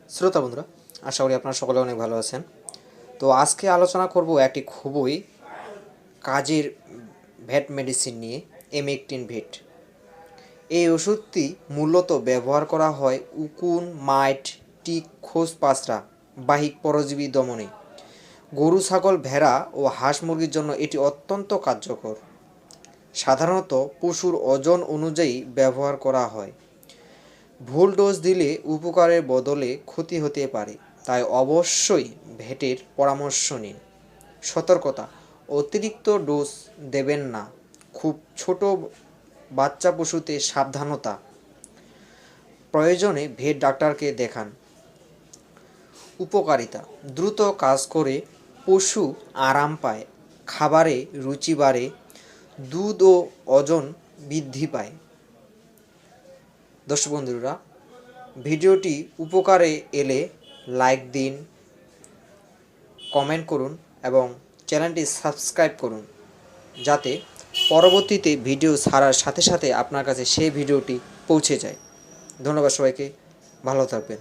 শ্রোতা বন্ধুরা, আশা করি আপনারা সকলে অনেক ভালো আছেন। তো আজকে আলোচনা করব একটি খুবই কাজের ভেট মেডিসিন নিয়ে, এমেকটিন ভেট। এই ওষুধটি মূলত ব্যবহার করা হয় উকুন, মাইট, টিক, খোসপাসরা বাহিক পরজীবী দমনে। গরু, ছাগল, ভেড়া ও হাঁস মুরগির জন্য এটি অত্যন্ত কার্যকর। সাধারণত পশুর ওজন অনুযায়ী ব্যবহার করা হয়। ভুল ডোজ দিলে উপকারের বদলে ক্ষতি হতে পারে, তাই অবশ্যই ভেটের পরামর্শ নিন। সতর্কতা: অতিরিক্ত ডোজ দেবেন না। খুব ছোট বাচ্চা পশুতে সাবধানতা। প্রয়োজনে ভেট ডাক্তারকে দেখান। উপকারিতা: দ্রুত কাজ করে, পশু আরাম পায়, খাবারে রুচি বাড়ে, দুধ ও ওজন বৃদ্ধি পায়। দর্শক বন্ধুরা, ভিডিওটি উপকারে এলে লাইক দিন, কমেন্ট করুন এবং চ্যানেলটি সাবস্ক্রাইব করুন, যাতে পরবর্তীতে ভিডিও ছাড়ার সাথে সাথে আপনার কাছে সেই ভিডিওটি পৌঁছে যায়। ধন্যবাদ সবাইকে, ভালো থাকবেন।